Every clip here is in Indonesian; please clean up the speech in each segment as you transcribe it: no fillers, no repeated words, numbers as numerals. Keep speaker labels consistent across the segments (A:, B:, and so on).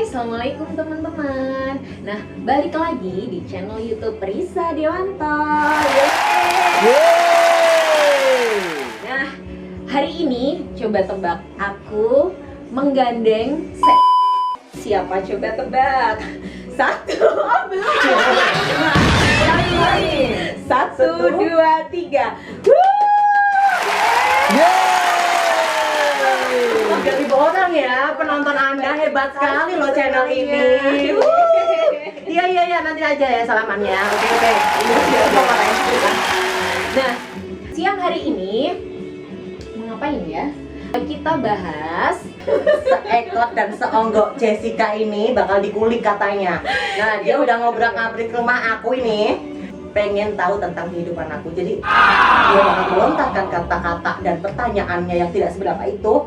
A: Assalamualaikum teman-teman. Nah, balik lagi di channel YouTube Risa Dewanto. Nah, hari ini coba tebak, aku menggandeng siapa, coba tebak. Satu, oh belum. Satu, dua, tiga.
B: Jadi orang ya, penonton Anda hebat sekali loh channel ini. Iya, nanti aja ya salamannya. Oke.
A: Nah, siang hari ini mau ngapain ya? Kita bahas
B: Seekor dan seonggok Jessica ini bakal dikulik katanya. Nah, dia udah ngobrak-ngabrik rumah aku ini, pengen tahu tentang kehidupan aku. Jadi dia bakal melontarkan kata-kata dan pertanyaannya yang tidak seberapa itu.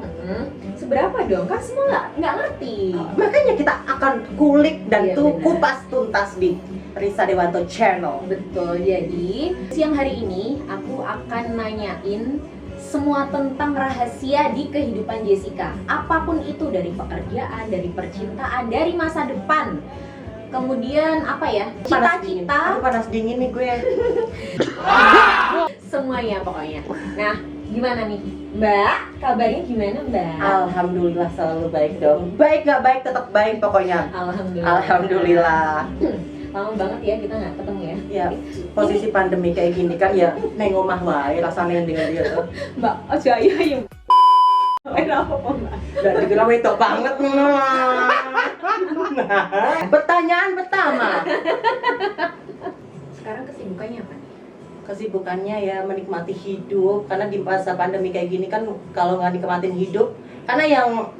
A: Seberapa dong? Kan semua nggak ngerti.
B: Makanya kita akan kulik dan
A: Iya,
B: tuh
A: benar.
B: kupas tuntas di Risa Dewanto Channel.
A: Betul, jadi siang hari ini aku akan nanyain semua tentang rahasia di kehidupan Jessica. Apapun itu, dari pekerjaan, dari percintaan, dari masa depan. Kemudian apa ya? Cita-cita,
B: Aduh, panas dingin nih gue.
A: semuanya pokoknya. Nah, gimana nih Mbak? Kabarnya gimana Mbak?
B: Alhamdulillah selalu baik dong. Baik nggak baik tetap baik pokoknya. Alhamdulillah.
A: Lama banget ya kita nggak ketemu ya.
B: Ya, posisi pandemi kayak gini kan ya neng omah wae rasanya dengan dia tuh.
A: Mbak, aja ya. Kenapa Mbak?
B: Dan dibilang wedok banget. Pertanyaan pertama.
A: Sekarang kesibukannya apa?
B: Kesibukannya ya menikmati hidup, karena di masa pandemi kayak gini kan kalau nggak nikmatin hidup, karena yang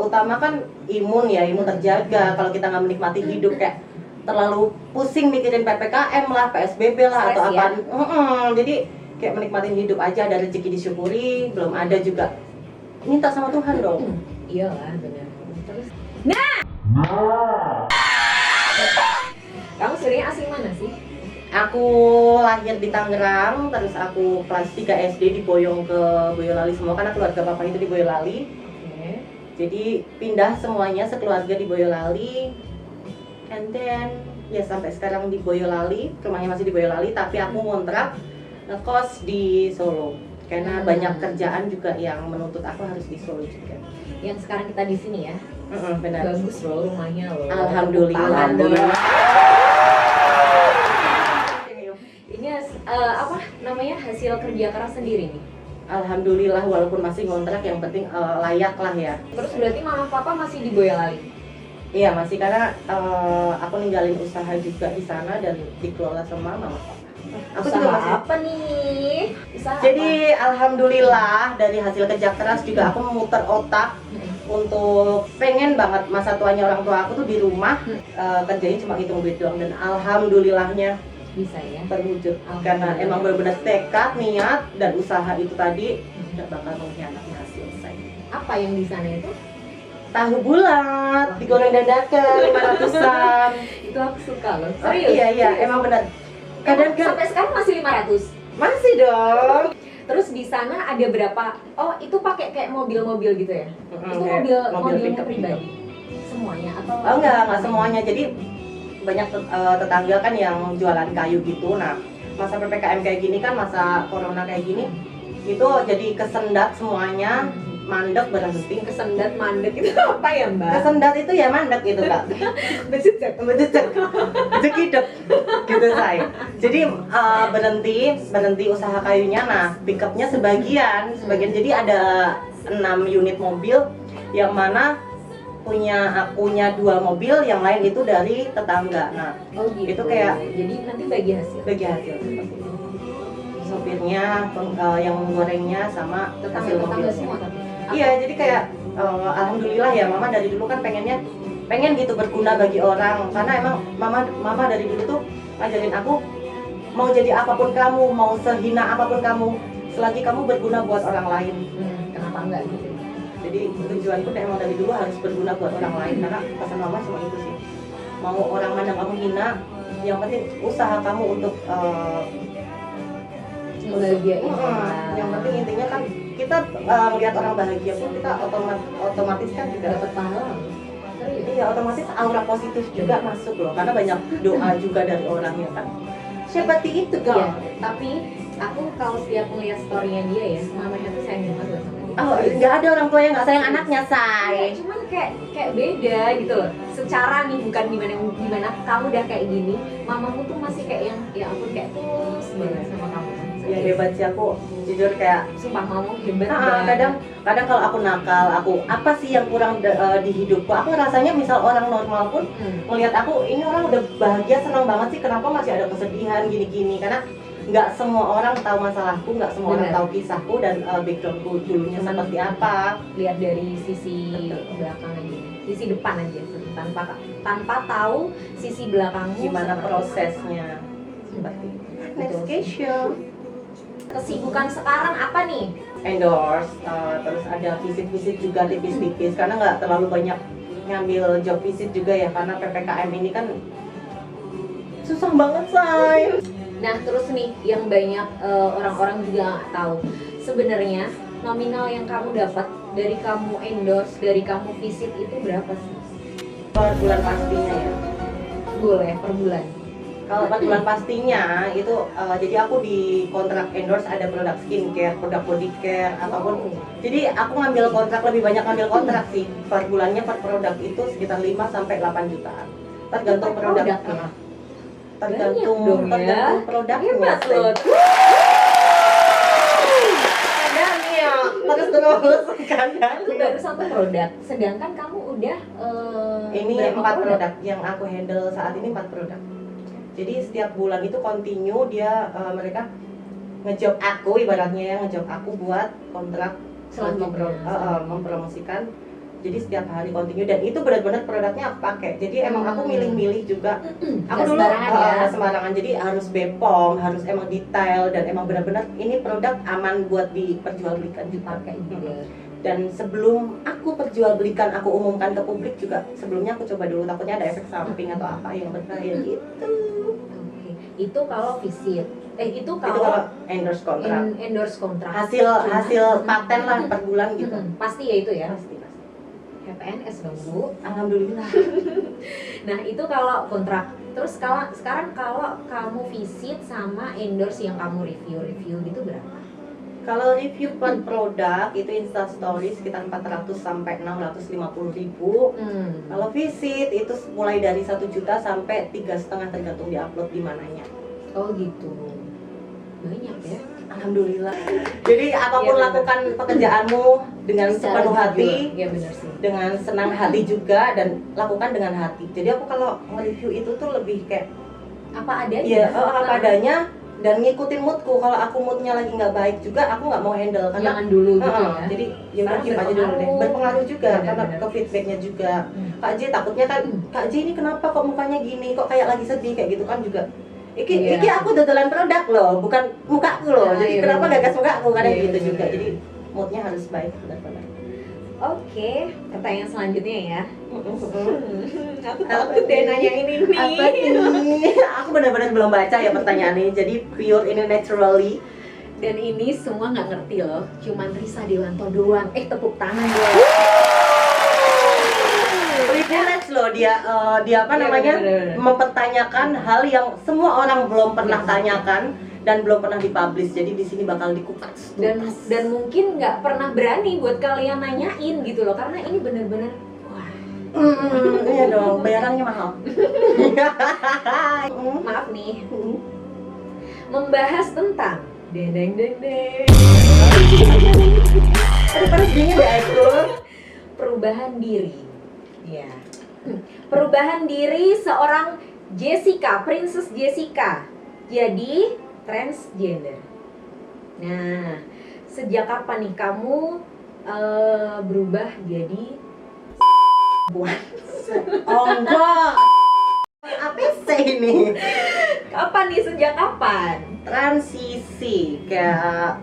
B: utama kan imun terjaga. Kalau kita nggak menikmati hidup, kayak terlalu pusing mikirin PPKM lah, PSBB lah,
A: Stres
B: atau
A: ya?
B: apa. Jadi kayak menikmatin hidup aja, ada rezeki disyukuri, belum ada juga minta sama Tuhan dong.
A: Iyalah, benar. Terus kamu sebenarnya asli mana sih?
B: Aku lahir di Tangerang, terus aku kelas 3 SD diboyong ke Boyolali semua, karena keluarga papa itu di Boyolali.
A: Oke.
B: Jadi pindah semuanya sekeluarga di Boyolali. And then ya sampai sekarang di Boyolali, rumahnya masih di Boyolali, tapi aku ngontrak ngekos di Solo. Karena banyak kerjaan juga yang menuntut aku harus di Solo juga.
A: Yang sekarang kita di sini ya.
B: Benar.
A: Bagus loh rumahnya loh.
B: Alhamdulillah.
A: Tangan dong. Ini apa namanya, hasil kerja keras sendiri nih.
B: Alhamdulillah, walaupun masih ngontrak, yang penting layak lah ya.
A: Terus berarti mama papa masih di Boyolali?
B: Iya masih, karena aku ninggalin usaha juga di sana dan dikelola sama mama papa. Aku
A: Usaha
B: juga masih.
A: apa nih? Usaha
B: Jadi alhamdulillah dari hasil kerja keras juga aku memutar otak untuk pengen banget masa tuanya orang tua aku tuh di rumah, kerjanya cuma hitung duit doang, dan alhamdulillahnya
A: bisa ya?
B: terwujud.
A: Alhamdulillah.
B: Karena emang benar-benar tekad, niat, dan usaha itu tadi tidak bakal mengkhianati hasil saya.
A: Apa yang di sana itu?
B: Tahu bulat digoreng dadakan 500-an.
A: Itu aku suka loh.
B: Oh, iya, emang benar. Kadang
A: Sampai sekarang masih 500.
B: masih dong.
A: Terus di sana ada berapa? Oh, itu pakai kayak mobil-mobil gitu ya? Itu
B: Kayak
A: mobilnya
B: pickup
A: pribadi. Semuanya atau?
B: Oh enggak semuanya. Jadi banyak tetangga kan yang jualan kayu gitu. Nah, masa PPKM kayak gini kan, masa corona kayak gini, itu jadi kesendat semuanya, mandek berhenti.
A: Kesendat mandek itu apa ya, Mbak?
B: Kesendat itu ya mandek gitu, Kak.
A: Bececek.
B: Jekidek gitu saya. Jadi berhenti usaha kayunya. Nah, pickupnya sebagian. Jadi ada 6 unit mobil, yang mana punya 2 mobil, yang lain itu dari tetangga. Nah,
A: Oh gitu.
B: itu kayak
A: jadi nanti bagi hasil.
B: bagi hasil seperti itu. Sopirnya, yang menggorengnya, sama hasil
A: Tetangga
B: mobilnya.
A: semua tapi.
B: Iya, jadi kayak alhamdulillah ya, mama dari dulu kan pengen gitu berguna bagi orang, karena emang mama dari dulu tuh ngajarin aku, mau jadi apapun kamu, mau sehina apapun kamu, selagi kamu berguna buat orang lain.
A: Kenapa enggak gitu?
B: Jadi tujuanku emang dari dulu harus berguna buat orang lain, karena pesan mama cuma itu sih. Mau orang mandang kamu hina, yang penting usaha kamu untuk
A: Ngebahagiain orang.
B: yang penting intinya kan kita melihat orang bahagia pun kita otomatis kan juga
A: Dapat pahala. Serius?
B: Iya, otomatis aura positif juga masuk loh, karena banyak doa juga dari orang ya kan. Seperti itu
A: Iya,
B: dong.
A: tapi aku kalau setiap ngeliat story-nya dia ya, mamanya tuh sayang banget loh sama dia.
B: Oh, nggak ada orang tua yang nggak sayang anaknya, say.
A: Iya, cuman kayak beda gitu loh. Secara nih bukan gimana kamu udah kayak gini, mamamu tuh masih kayak yang ya ampun kayak tulus banget sama kamu.
B: Ya hebat sih, aku jujur kayak
A: Sumpah mamamu hebat
B: kadang kalau aku nakal, aku apa sih yang kurang di hidupku, aku rasanya misal orang normal pun melihat aku, ini orang udah bahagia, senang banget sih, kenapa masih ada kesedihan gini-gini, karena nggak semua orang tahu masalahku, nggak semua orang
A: Bener.
B: tahu kisahku dan backgroundku dulunya
A: Cuman
B: seperti apa.
A: lihat dari sisi
B: Betul.
A: belakang aja, sisi depan aja, tanpa tahu sisi belakangmu
B: Gimana
A: seperti
B: prosesnya.
A: apa. Seperti itu.
B: Next
A: Betul.
B: question.
A: Kesibukan sekarang apa nih?
B: Endorse, terus ada visit-visit juga tipis-tipis, karena nggak terlalu banyak ngambil job visit juga ya, karena PPKM ini kan susah banget, say.
A: Nah terus nih yang banyak orang-orang juga nggak tahu, sebenarnya nominal yang kamu dapat dari kamu endorse, dari kamu visit itu berapa sih?
B: Per bulan pastinya ya.
A: Boleh per bulan.
B: Kalau per bulan pastinya itu jadi aku di kontrak endorse ada produk skincare, produk body care ataupun jadi aku ngambil kontrak, lebih banyak ngambil kontrak sih. Per bulannya per produk itu sekitar 5 sampai 8 jutaan. Tergantung
A: Per
B: produk.
A: produk ya?
B: Tergantung
A: Banyak dong ya.
B: tergantung produknya.
A: Hebat
B: Say.
A: loh.
B: Kadang ya, terus kadang.
A: Itu baru satu produk, sedangkan kamu udah
B: Ini
A: berapa
B: 4 produk yang aku handle saat ini, 4 produk. Jadi setiap bulan itu continue dia mereka ngejob aku, ibaratnya ya ngejob aku buat kontrak
A: Selanjutnya.
B: mempromosikan. Jadi setiap hari continue dan itu benar-benar produknya aku pakai. Jadi emang aku milih-milih juga. Aku
A: Nggak
B: dulu
A: sembarangan ya.
B: nggak sembarangan. Jadi harus Bepom, harus emang detail dan emang benar-benar ini produk aman buat diperjualbelikan juga.
A: Dipakai juga.
B: Dan sebelum aku perjualbelikan, aku umumkan ke publik juga, sebelumnya aku coba dulu, takutnya ada efek samping atau apa yang berbahaya gitu.
A: Oke. Itu kalau visit. Itu
B: Itu
A: kalau
B: kalau endorse kontrak.
A: endorse kontrak.
B: Hasil paten lah per bulan gitu.
A: Pasti ya itu ya.
B: Pasti.
A: PNS dong Bu.
B: Alhamdulillah.
A: Nah itu kalau kontrak. Terus sekarang kalau kamu visit sama endorse yang kamu review gitu berapa?
B: Kalau review per produk itu Insta Story sekitar 400 sampai 650 ribu. Kalau visit itu mulai dari 1 juta sampai 3,5 tergantung diupload di mananya.
A: Oh gitu. Banyak ya.
B: Alhamdulillah. Jadi apapun
A: Iya, benar.
B: lakukan pekerjaanmu dengan
A: Secara
B: sepenuh hati,
A: jujur. Iya benar sih.
B: dengan senang hati juga, dan lakukan dengan hati. Jadi aku kalau nge-review itu tuh lebih kayak
A: Apa adanya?
B: ya apa adanya dan ngikutin moodku. Kalau aku moodnya lagi nggak baik juga, aku nggak mau handle karena
A: Jangan dulu gitu ya.
B: jadi ya udah
A: Sekarang
B: keep aja dulu deh.
A: berpengaruh.
B: Berpengaruh juga
A: Benar,
B: karena
A: benar.
B: ke feedbacknya juga.
A: Hmm.
B: Kak J takutnya kan, Kak J ini kenapa kok mukanya gini, kok kayak lagi sedih kayak gitu kan juga.
A: Iya.
B: Iki aku dodolan produk loh, bukan mukaku loh.
A: Nah,
B: Jadi
A: iya,
B: kenapa
A: benar.
B: gagas mukaku kadang
A: Iya,
B: gitu
A: benar.
B: juga. Jadi moodnya harus baik benar-benar.
A: Oke, pertanyaan selanjutnya ya. Aku
B: Apa
A: takut deh
B: nih?
A: nanya ini nih.
B: Apa nih? Aku benar-benar belum baca ya pertanyaan ini. Jadi pure ini naturally.
A: Dan ini semua nggak ngerti loh, cuman Risa Dewanto doang. Tepuk tangan dong.
B: Privilege loh dia apa
A: Iya,
B: namanya
A: bener.
B: mempertanyakan hal yang semua orang belum pernah
A: Iya.
B: tanyakan dan belum pernah dipublish. Jadi di sini bakal dikupas.
A: Dan mungkin nggak pernah berani buat kalian nanyain gitu loh, karena ini bener-bener wah.
B: Iya dong, bayarannya mahal.
A: Maaf nih, membahas tentang deng.
B: Aduh panas dingin deh aku.
A: Perubahan diri. Ya. Perubahan diri seorang Jessica, Princess Jessica. Jadi transgender. Nah, sejak kapan nih kamu berubah jadi
B: Oh enggak. Apa sih ini?
A: kapan nih, sejak kapan?
B: Transisi kayak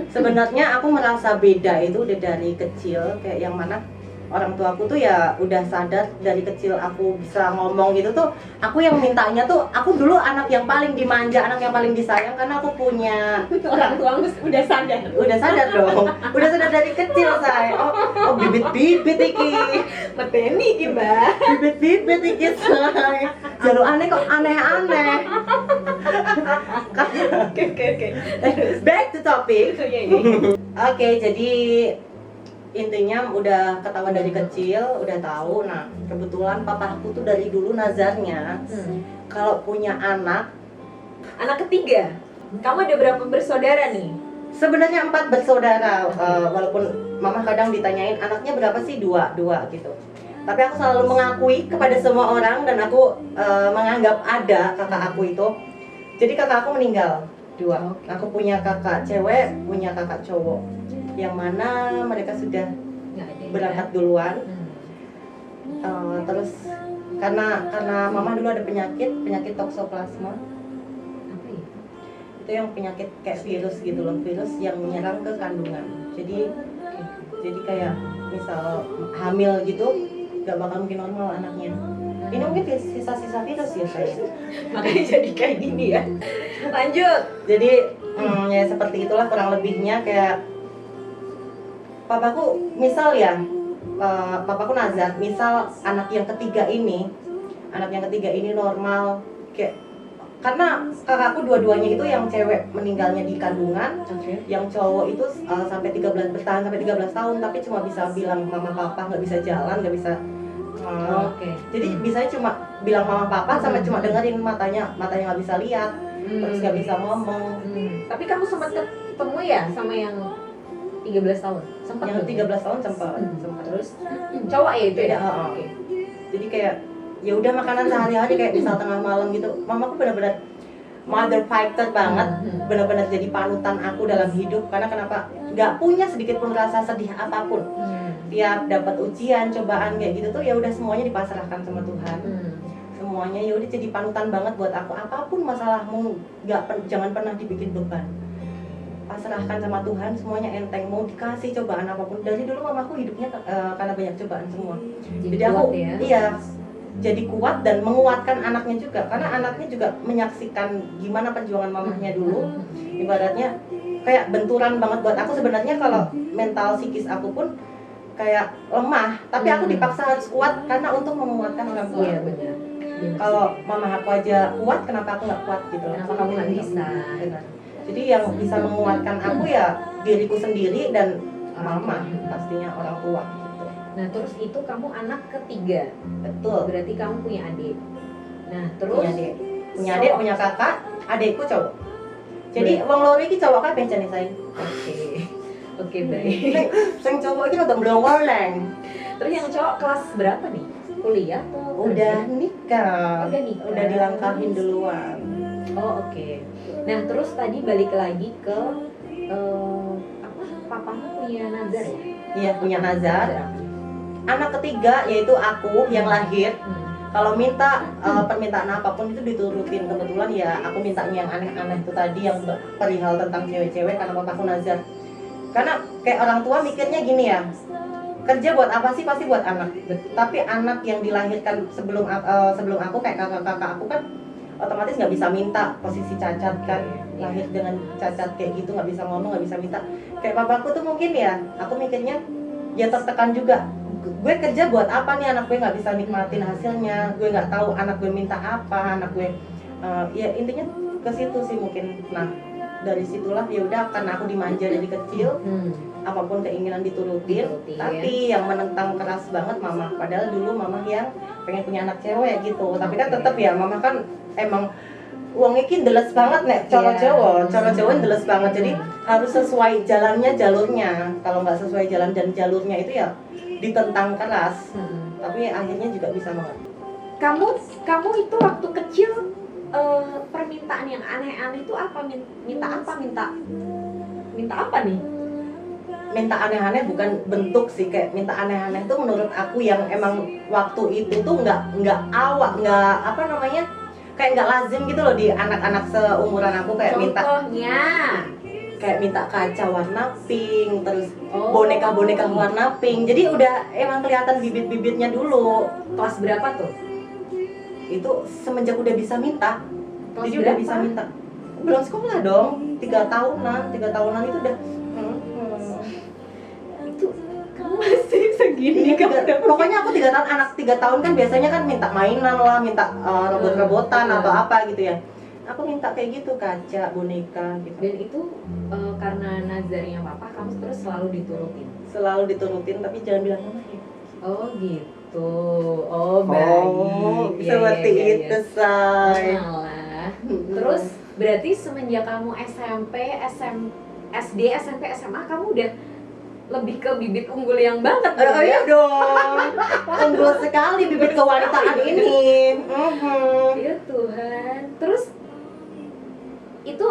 B: sebenarnya aku merasa beda itu udah dari kecil, kayak yang mana orang tuaku tuh ya udah sadar dari kecil aku bisa ngomong gitu tuh. Aku yang mintanya tuh, aku dulu anak yang paling dimanja, anak yang paling disayang karena aku punya
A: Orang tua udah sadar.
B: udah sadar dong, udah sadar dari kecil saya. Oh bibit-bibit iki,
A: Mateni iki, Mbak.
B: bibit-bibit iki saya. Jalur aneh kok aneh-aneh.
A: Oke.
B: Back to topic.
A: Iya.
B: Oke, jadi intinya udah ketahuan dari kecil, udah tahu. Nah, kebetulan papaku tuh dari dulu nazarnya kalau punya anak.
A: Anak ketiga. Kamu ada berapa bersaudara nih?
B: Sebenarnya 4 bersaudara, walaupun mama kadang ditanyain anaknya berapa sih, dua gitu. Tapi aku selalu mengakui kepada semua orang dan aku menganggap ada kakak aku itu. Jadi kakak aku meninggal 2. Aku punya kakak cewek, punya kakak cowok. Yang mana mereka sudah
A: Nggak ada.
B: berangkat duluan. Terus karena mama dulu ada penyakit toksoplasma.
A: Apa ya?
B: Itu yang penyakit kayak virus gitu loh, virus yang menyerang ke kandungan. Jadi kayak misal hamil gitu nggak bakal mungkin normal anaknya. Ini mungkin sisa-sisa virus ya saya.
A: Makanya jadi kayak gini ya. Lanjut.
B: Jadi ya seperti itulah kurang lebihnya. Kayak papaku misal ya, papaku nazar misal anak yang ketiga ini normal, kayak karena kakakku dua-duanya itu yang cewek meninggalnya di kandungan, yang cowok itu bertahan sampai 13 tahun tapi cuma bisa bilang mama papa, nggak bisa jalan, nggak bisa jadi bisanya cuma bilang mama papa sama cuma dengerin, matanya nggak bisa lihat, terus nggak bisa ngomong.
A: Tapi kamu sempat ketemu ya sama yang 13 tahun? Sempat.
B: Yang 13 tahun sempat.
A: Terus cowok ya itu ya?
B: Oke. Jadi kayak ya udah makanan sehari-hari kayak misal tengah malam gitu. Mamaku benar-benar mother fighter banget, benar-benar jadi panutan aku dalam hidup. Karena kenapa? Nggak punya sedikit pun rasa sedih apapun. Tiap dapat ujian, cobaan kayak gitu tuh ya udah semuanya dipasrahkan sama Tuhan. Semuanya ya udah jadi panutan banget buat aku. Apapun masalahmu, jangan pernah dibikin beban. Pasrahkan sama Tuhan, semuanya enteng. Mau dikasih cobaan apapun. Dari dulu mamaku hidupnya karena banyak cobaan semua. Jadi aku
A: ya?
B: Iya, jadi kuat dan menguatkan anaknya juga. Karena anaknya juga menyaksikan gimana perjuangan mamahnya dulu. Ibaratnya kayak benturan banget buat aku. Sebenarnya kalau mental psikis aku pun kayak lemah, tapi aku dipaksa harus kuat karena untuk menguatkan orang tua.
A: Iya benar.
B: Kalau mama aku aja kuat, kenapa aku nggak kuat gitu?
A: Kenapa kamu nggak bisa?
B: Benar. Jadi yang bisa menguatkan aku ya diriku sendiri dan mama, pastinya orang tua gitu.
A: Nah terus itu kamu anak ketiga.
B: Betul.
A: Berarti kamu punya adik. Nah terus
B: punya adik, punya kakak, adikku cowok. Jadi wong loro iki cowok kabeh jane saya.
A: Oke baik.
B: Sing cowok iki rada mlongoleng.
A: Terus yang cowok kelas berapa nih? Kuliah atau
B: Udah nikah.
A: Udah nikah.
B: Udah dilangkahin duluan.
A: Oh oke. Nah terus tadi balik lagi ke papamu punya nazar ya?
B: Iya, punya nazar. Anak ketiga yaitu aku yang lahir. Kalau minta permintaan apapun itu diturutin. Kebetulan ya aku mintanya yang aneh-aneh itu tadi, yang perihal tentang cewek-cewek karena papaku nazar. Karena kayak orang tua mikirnya gini ya, kerja buat apa sih, pasti buat anak. Tapi anak yang dilahirkan sebelum aku kayak kakak-kakak aku kan otomatis nggak bisa minta, posisi cacat kan, lahir dengan cacat kayak gitu, nggak bisa ngomong, nggak bisa minta. Kayak papaku tuh mungkin ya, aku mikirnya ya tertekan juga. Gue kerja buat apa nih, anak gue nggak bisa nikmatin hasilnya, gue nggak tahu anak gue minta apa, anak gue ya intinya ke situ sih mungkin. Nah dari situlah ya udah, karena aku dimanja dari kecil, apapun keinginan diturutin. Tapi yang menentang keras banget mama, padahal dulu mama yang pengen punya anak cewek gitu. Tapi kan tetap ya mama kan emang uang iki ndeles banget nek cara Jawa ndeles banget. Jadi harus sesuai jalannya, jalurnya. Kalau nggak sesuai jalan dan jalurnya itu ya ditentang keras. Tapi akhirnya juga bisa mengerti.
A: Kamu itu waktu kecil permintaan yang aneh-aneh itu apa? Minta apa nih?
B: Minta aneh-aneh bukan bentuk sih, kayak minta aneh-aneh itu menurut aku yang emang waktu itu tuh nggak awak, nggak apa namanya, kayak nggak lazim gitu loh di anak-anak seumuran aku kayak minta.
A: Contohnya
B: kayak minta kaca warna pink, terus
A: Oh.
B: boneka-boneka warna pink. Jadi udah emang kelihatan bibit-bibitnya dulu.
A: Kelas berapa tuh?
B: Itu semenjak udah bisa minta.
A: Kelas
B: Jadi udah
A: berapa?
B: bisa minta. Belum sekolah dong, 3 tahunan itu udah.
A: Itu kamu masih segini
B: Iya,
A: kamu udah
B: pokoknya aku 3 tahun, anak 3 tahun kan biasanya kan minta mainan lah, minta robot-robotan atau apa gitu ya. Aku minta kayak gitu, kaca, boneka gitu.
A: Dan itu karena nazarnya papa kamu terus selalu diturutin.
B: Selalu diturutin tapi jangan bilang mama ya.
A: Oh gitu. Oh baik. Iya,
B: Seperti
A: iya, iya,
B: itu,
A: iya.
B: say.
A: Malah. Terus berarti semenjak kamu SMP, SD, SMP, SMA kamu udah lebih ke bibit unggul yang banget dong,
B: Oh
A: ya?
B: iya dong, unggul sekali bibit kewanitaan ini.
A: Ya Tuhan. Terus itu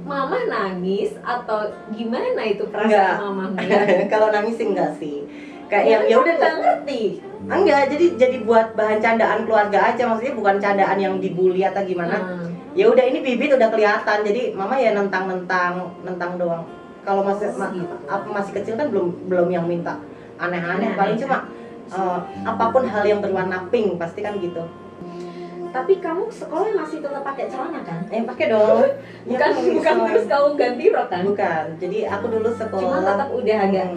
A: mama nangis atau gimana itu
B: Enggak.
A: perasaan mamanya?
B: Kalau nangis sih enggak sih. Kayak yang ya udah
A: nggak ngerti.
B: Enggak, jadi buat bahan candaan keluarga aja, maksudnya bukan candaan yang dibully atau gimana. Ya udah ini bibit udah kelihatan, jadi mama ya nentang doang. Kalau masih kecil kan belum yang minta aneh-aneh, paling cuma apapun hal yang berwarna pink pasti kan gitu.
A: Tapi kamu sekolah masih tetap pakai celana kan?
B: Pakai dong.
A: Bukan terus kamu ganti rok kan?
B: Bukan. Jadi aku dulu
A: Cuma
B: sekolah
A: tetap udah agak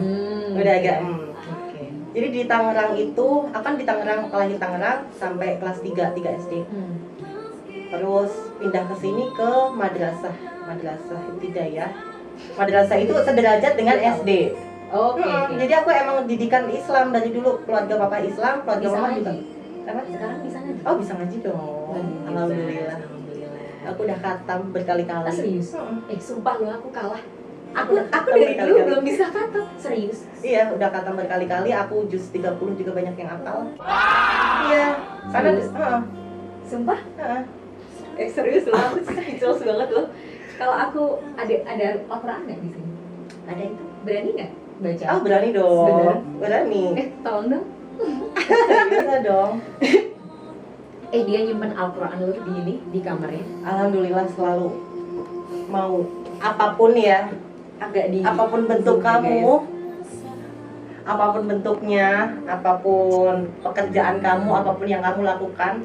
B: Oke. Jadi di Tangerang itu, akan di Tangerang, lahir Tangerang sampai kelas 3 SD. Terus pindah ke sini ke madrasah Ibtidaiyah. Madrasah itu sederajat dengan SD.
A: Oke.
B: Jadi aku emang didikan Islam dari dulu, keluarga papa Islam, keluarga
A: Bisa
B: mama
A: ngaji?
B: juga. Apa?
A: Sekarang bisa ngaji?
B: Oh, bisa ngaji dong. Alhamdulillah. Aku udah khatam berkali-kali.
A: Serius? Sumpah lu aku kalah. Aku
B: Udah khatam
A: dari dulu
B: berkali-kali.
A: belum bisa kata. Serius.
B: Iya, udah khatam berkali-kali. Aku juz 30 juga banyak yang hafal. Iya, karena
A: Serius? Sumpah? Serius loh, aku speechless banget loh. Kalau aku ada Al-Quran nggak di sini?
B: ada itu.
A: Berani nggak baca?
B: Oh, berani dong.
A: Bener?
B: Berani.
A: Tolong dong.
B: Bisa dong.
A: Dia nyimpen Al-Quran lu di kamarnya.
B: Alhamdulillah selalu mau apapun ya,
A: Agak di
B: apapun bentuk
A: zoom ya,
B: kamu, apapun bentuknya, apapun pekerjaan kamu, apapun yang kamu lakukan,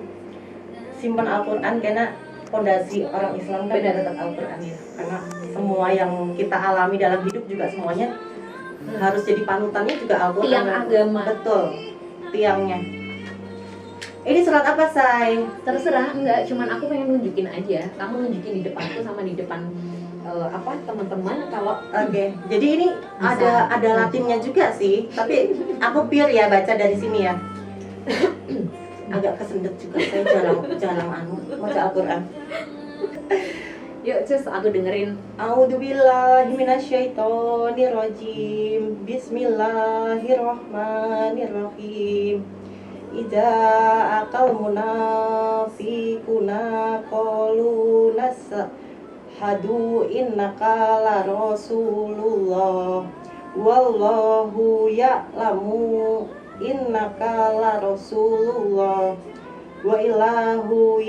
B: simpan Al-Quran karena fondasi orang Islam kan
A: Benar.
B: tetap Al-Quran ya. Karena semua yang kita alami dalam hidup juga semuanya harus jadi panutannya juga Al-Quran.
A: Tiang agama.
B: Betul, tiangnya. Ini surat apa, Say?
A: Terserah, enggak, cuman aku pengen nunjukin aja. Kamu nunjukin di depanku sama di depan teman-teman kalau
B: Oke, jadi ini ada Latinnya juga sih, tapi aku pure ya baca dari sini ya. Agak kesendet juga, saya jarang baca Al-Quran.
A: yuk cus aku dengerin.
B: A'udzubillahi minasyaitonirrajim. Bismillahirrahmanirrahim. Idza aqal munafiquna qalu nashhadu innaka la rasulullah wallahu ya'lamu innaka la rasulullah wa ilahu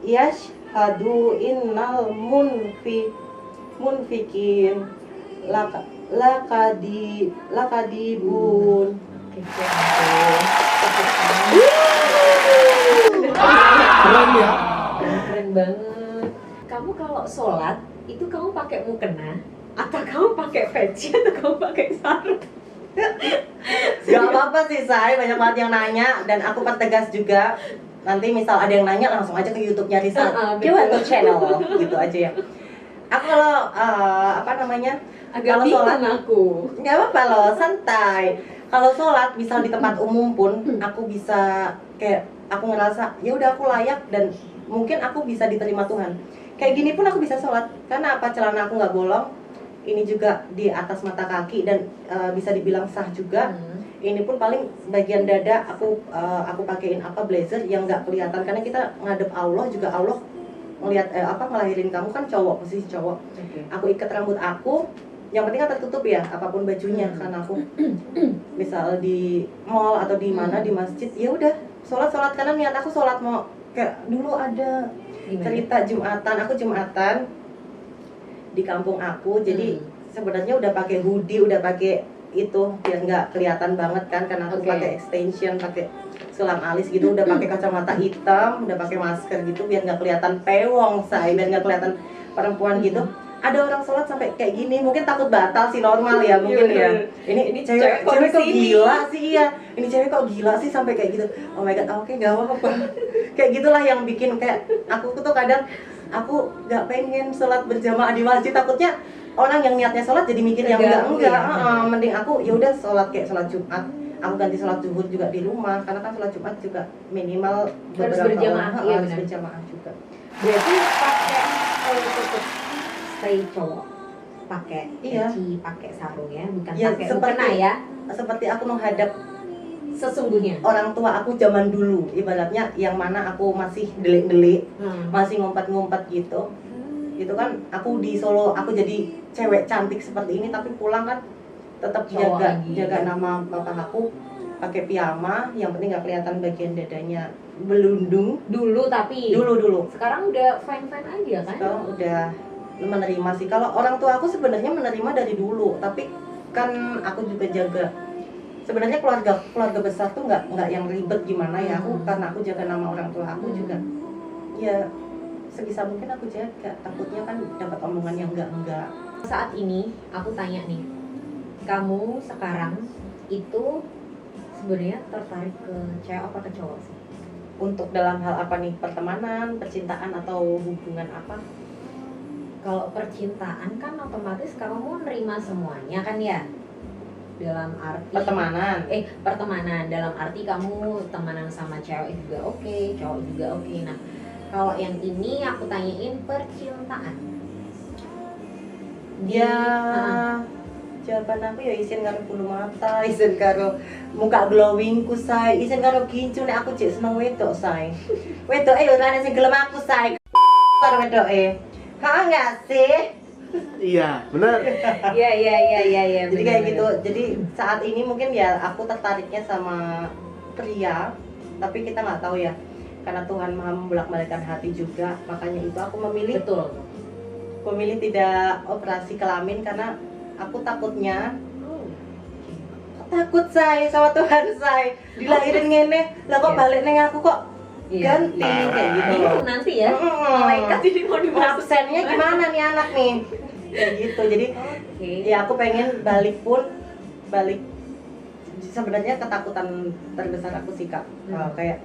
B: yashhadu innal munfiqin lakadibun.
C: Keren ya.
A: Keren banget. Kamu kalau sholat itu kamu pakai mukena atau kamu pakai peci atau kamu pakai sarung?
B: Gak apa-apa sih, Say, banyak banget yang nanya dan aku pertegas juga. Nanti misal ada yang nanya langsung aja ke YouTube-nya Risa.
A: Betul.
B: Channel gitu aja ya. Aku kalau
A: Agak
B: kalau
A: bingung
B: sholat
A: aku.
B: nggak apa-apa loh, santai. Kalau sholat misal di tempat umum pun aku bisa kayak aku ngerasa ya udah aku layak dan mungkin aku bisa diterima Tuhan. Kayak gini pun aku bisa sholat karena apa, celana aku nggak bolong, ini juga di atas mata kaki dan bisa dibilang sah juga. Ini pun paling bagian dada aku pakein blazer yang nggak kelihatan karena kita ngadep Allah juga, Allah ngelihat ngelahirin kamu kan cowok, posisi cowok. Aku ikat rambut aku, yang penting kan tertutup ya apapun bajunya karena aku misal di mall atau di mana di masjid ya udah sholat karena niat aku sholat mau kayak dulu ada
A: Gimana?
B: cerita Jumatan, aku Jumatan di kampung aku, jadi sebenarnya udah pakai hoodie, udah pakai itu biar nggak kelihatan banget kan, karena aku pakai extension, pakai sulam alis gitu, udah pakai kacamata hitam, udah pakai masker gitu biar nggak kelihatan pewong say, biar nggak kelihatan perempuan gitu. Ada orang sholat sampai kayak gini, mungkin takut batal sih, normal ya mungkin ya. Ini cewek kok gila sih, iya. Ini cewek kok gila sih sampai kayak gitu. Oh my god, oke nggak apa-apa. Kayak gitulah yang bikin kayak aku tuh kadang aku nggak pengen sholat berjamaah di masjid, takutnya orang yang niatnya sholat jadi mikir yang enggak. Mending aku ya udah sholat kayak sholat Jumat. Aku ganti sholat zuhur juga di rumah, karena kan sholat Jumat juga minimal
A: harus berjamaah,
B: harus berjamaah juga.
A: Berarti pakai tutup stay cowok, pakai peci, pakai sarung ya, bukan
B: ya,
A: pakai mukena ya.
B: Seperti aku menghadap
A: sesungguhnya
B: orang tua aku zaman dulu, ibaratnya yang mana aku masih delik-delik, masih ngumpet-ngumpet gitu. Itu kan aku di Solo, aku jadi cewek cantik seperti ini, tapi pulang kan tetap jaga nama bapak aku, pakai piyama, yang penting nggak kelihatan bagian dadanya belundung.
A: Dulu sekarang udah fine aja kan?
B: Sekarang udah menerima sih. Kalau orang tua aku sebenarnya menerima dari dulu, tapi kan aku juga jaga. Sebenarnya keluarga besar tuh nggak yang ribet gimana ya. Aku karena aku jaga nama orang tua aku juga. Ya sebisa mungkin aku jaga. Takutnya kan dapat omongan yang enggak.
A: Saat ini aku tanya nih, kamu sekarang itu sebenarnya tertarik ke cewek apa ke cowok sih?
B: Untuk dalam hal apa nih? Pertemanan, percintaan, atau hubungan apa?
A: Kalau percintaan kan otomatis kamu nerima semuanya kan ya, dalam arti pertemanan dalam arti kamu temenan sama cewek juga oke, cowok juga oke. Nah kalau yang ini aku tanyain percintaan
B: jawaban aku ya isin karo bulu mata, isin karo muka glowingku say, isin karo gincu nek aku cek seneng wedok say. Wedoke yo rene sing gelem aku say. Karo wedoke. Enggak sih?
C: Iya, benar.
A: Iya.
B: Jadi kayak gitu. Jadi saat ini mungkin ya aku tertariknya sama pria, tapi kita nggak tahu ya. Karena Tuhan Maha membolak-balikkan hati juga, makanya itu aku memilih tidak operasi kelamin karena aku takutnya takut say sama Tuhan say dilahirin ngene lah kok balik neng aku kok ganti kayak gitu
A: itu nanti ya malaikat ini mau
B: absennya gimana nih anak nih kayak gitu. Jadi ya aku pengen balik sebenarnya ketakutan terbesar aku sih Kak. Kayak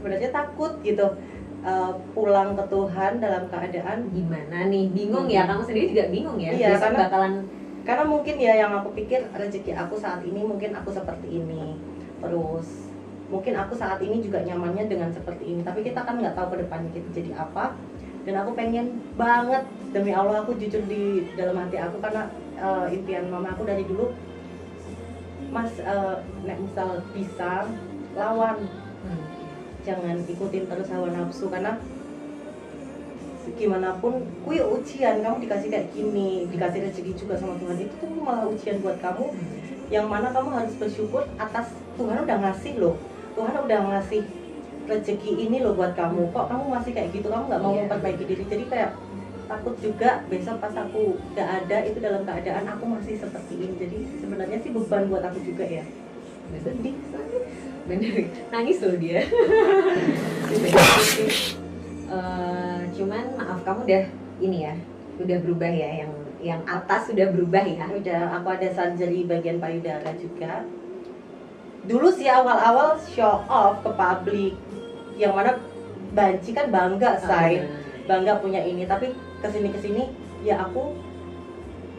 B: sebenarnya takut gitu pulang ke Tuhan dalam keadaan
A: gimana nih, bingung ya, kamu sendiri juga bingung ya.
B: Iya, karena mungkin ya yang aku pikir rezeki aku saat ini mungkin aku seperti ini, terus mungkin aku saat ini juga nyamannya dengan seperti ini, tapi kita kan nggak tahu ke depannya kita jadi apa. Dan aku pengen banget, demi Allah aku jujur di dalam hati aku, karena impian mama aku dari dulu, Mas nek misal bisa lawan, jangan ikutin terus hawa nafsu, karena gimana pun kuy ujian, kamu dikasih kayak gini, dikasih rezeki juga sama Tuhan, itu tuh malah ujian buat kamu, yang mana kamu harus bersyukur atas Tuhan udah ngasih loh, Tuhan udah ngasih rezeki ini loh buat kamu, kok kamu masih kayak gitu, kamu nggak mau memperbaiki diri. Jadi kayak takut juga besok pas aku nggak ada, itu dalam keadaan aku masih seperti ini. Jadi sebenarnya sih beban buat aku juga ya. Sedih.
A: Bener, nangis loh dia. Cuman maaf, kamu udah ini ya, udah berubah ya, yang atas sudah berubah ya.
B: Udah, aku ada surgery bagian payudara juga. Dulu sih awal-awal show off ke publik, yang mana banci kan bangga say, bangga punya ini. Tapi kesini ya aku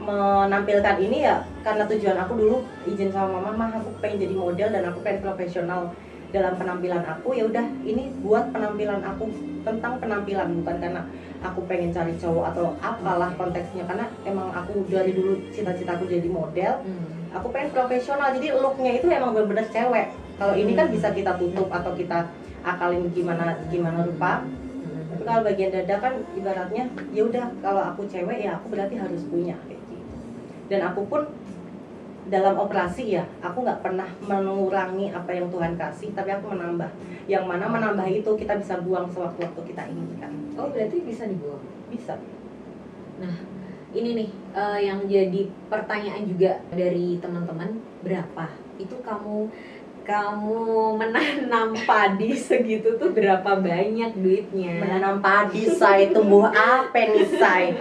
B: menampilkan ini ya karena tujuan aku dulu izin sama mama, aku pengen jadi model dan aku pengen profesional dalam penampilan aku. Ya udah, ini buat penampilan aku, tentang penampilan, bukan karena aku pengen cari cowok atau apalah konteksnya, karena emang aku dari dulu cita-citaku jadi model. Aku pengen profesional, jadi looknya itu emang bener-bener cewek. Kalau ini kan bisa kita tutup atau kita akalin gimana rupa. Tapi kalau bagian dada kan ibaratnya ya udah, kalau aku cewek ya aku berarti harus punya kayak gitu. Dan aku pun dalam operasi ya, aku nggak pernah mengurangi apa yang Tuhan kasih, tapi aku menambah. Yang mana menambah itu kita bisa buang sewaktu-waktu kita inginkan.
A: Oh, berarti bisa dibuang.
B: Bisa.
A: Nah, ini nih yang jadi pertanyaan juga dari teman-teman, berapa itu kamu menanam padi segitu tuh berapa banyak duitnya?
B: Menanam padi, Say, tumbuh apa nih, Say?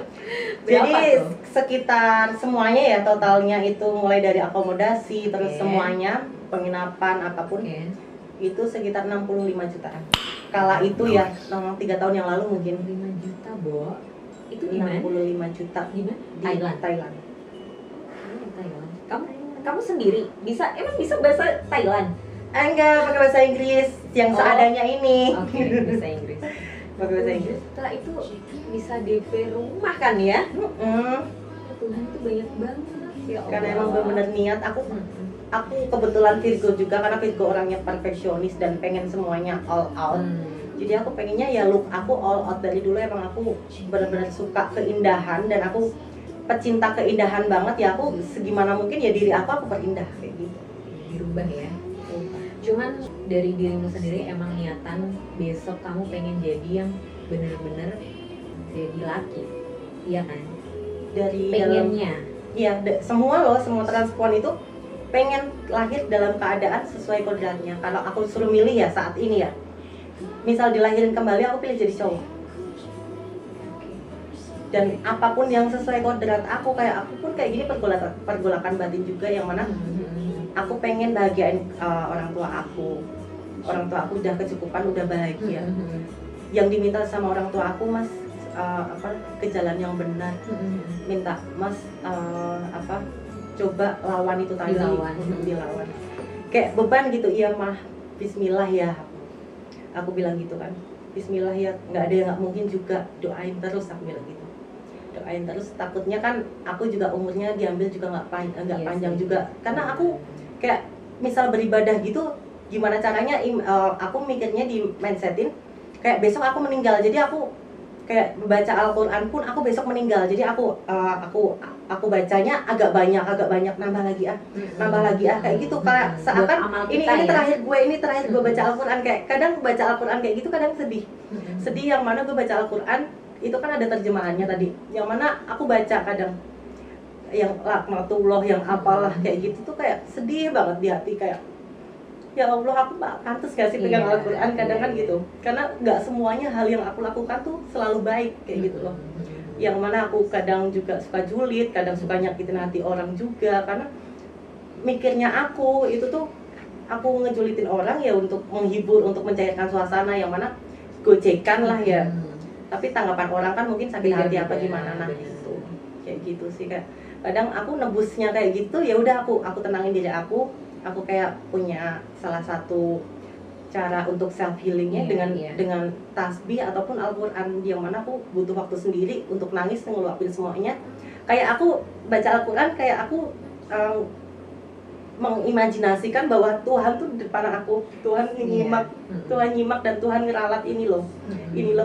B: Jadi
A: Berapa tuh?
B: sekitar semuanya ya, totalnya itu mulai dari akomodasi terus
A: Oke.
B: semuanya, penginapan apapun,
A: Oke.
B: itu sekitar 65 jutaan. Kala itu ya, 3 tahun yang lalu mungkin
A: 5 juta, Bo. Itu di mana?
B: 65 juta
A: Di mana?
B: di
A: Thailand.
B: Thailand.
A: Oh, Thailand. Kamu sendiri bisa bahasa Thailand?
B: Enggak, pakai bahasa Inggris yang
A: Oh.
B: seadanya ini.
A: Oke, bahasa Inggris.
B: Pakai bahasa Inggris.
A: Setelah itu bisa DP rumah kan ya?
B: Mm-mm.
A: Tuhan itu banyak banget ya Allah.
B: Karena emang bener-bener niat aku
A: Mm-mm.
B: kebetulan Virgo juga, karena Virgo orangnya perfeksionis dan pengen semuanya all out. Jadi aku pengennya ya look aku all out dari dulu, emang aku benar-benar suka keindahan dan aku pecinta keindahan banget ya, aku segimana mungkin ya diri aku perindah kayak gitu.
A: Dirubah ya. Cuman dari dirimu sendiri emang niatan besok kamu pengen jadi yang bener-bener jadi laki, iya kan?
B: Dari dalam,
A: Pengennya.
B: ya semua transpuan itu pengen lahir dalam keadaan sesuai kodratnya. Kalau aku suruh milih ya saat ini ya, misal dilahirin kembali aku pilih jadi cowok. Dan apapun yang sesuai kodrat aku, kayak aku pun kayak gini pergolakan batin juga, yang mana aku pengen bahagiain orang tua aku udah kecukupan, udah bahagia. Yang diminta sama orang tua aku, Mas, ke jalan yang benar, minta Mas coba lawan itu tadi, dilawan kayak beban gitu. Iya mah, Bismillah ya, aku bilang gitu kan, Bismillah ya, nggak ada yang nggak mungkin juga, doain terus, aku bilang gitu, doain terus. Takutnya kan aku juga umurnya diambil juga nggak
A: Yes,
B: panjang
A: yes.
B: juga, karena aku kayak misal beribadah gitu, gimana caranya aku mikirnya di mindsetin kayak besok aku meninggal, jadi aku kayak baca Al-Quran pun aku besok meninggal, jadi aku bacanya agak banyak, nambah lagi kayak gitu, kayak seakan ini terakhir gue baca Al-Quran. Kayak kadang baca Al-Quran kayak gitu kadang sedih, yang mana gue baca Al-Quran itu kan ada terjemahannya tadi, yang mana aku baca kadang yang laknatullah, yang apalah kayak gitu tuh kayak sedih banget di hati, kayak ya Allah, aku pantas gak sih pegang Al-Quran kadang kan gitu, karena nggak semuanya hal yang aku lakukan tuh selalu baik kayak gitu loh. Yang mana aku kadang juga suka julid, kadang suka nyakitin hati orang juga, karena mikirnya aku itu tuh aku ngejulitin orang ya untuk menghibur, untuk mencairkan suasana, yang mana gojekan lah ya. Tapi tanggapan orang kan mungkin sakit hati apa gimana, nah itu kayak gitu sih. Kayak kadang aku nebusnya kayak gitu, ya udah aku tenangin diri aku kayak punya salah satu cara untuk self healingnya dengan tasbih ataupun Al-Quran, yang mana aku butuh waktu sendiri untuk nangis, ngeluapin semuanya. Kayak aku baca Al-Quran, kayak aku mengimajinasikan bahwa Tuhan tuh di depan aku, Tuhan nyimak dan Tuhan ngeralat ini loh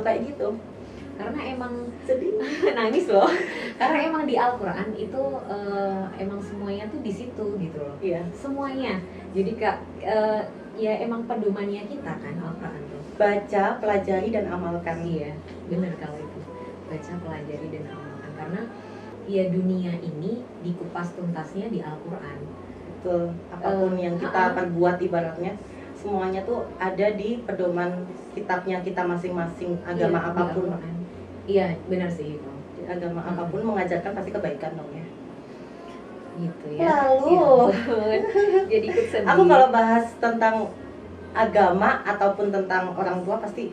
B: kayak gitu.
A: Karena emang
B: Sedih.
A: nangis loh, karena emang di Al-Quran itu emang semuanya tuh di situ gitu loh.
B: Iya.
A: Semuanya. Jadi Kak, ya emang pedomannya kita kan Al-Quran tuh.
B: Baca, pelajari dan amalkan.
A: Iya, benar kalau itu. Baca, pelajari dan amalkan. Karena ya dunia ini dikupas tuntasnya di Al-Quran.
B: Betul. Apapun yang kita perbuat ibaratnya, semuanya tuh ada di pedoman kitabnya kita masing-masing, agama
A: Iya, di
B: apapun.
A: Al-Quran. Iya, benar sih itu.
B: Agama apapun mengajarkan pasti kebaikan dong ya.
A: Gitu ya.
B: Lalu
A: Ya ampun. Jadi ikut sedih.
B: aku kalau bahas tentang agama ataupun tentang orang tua pasti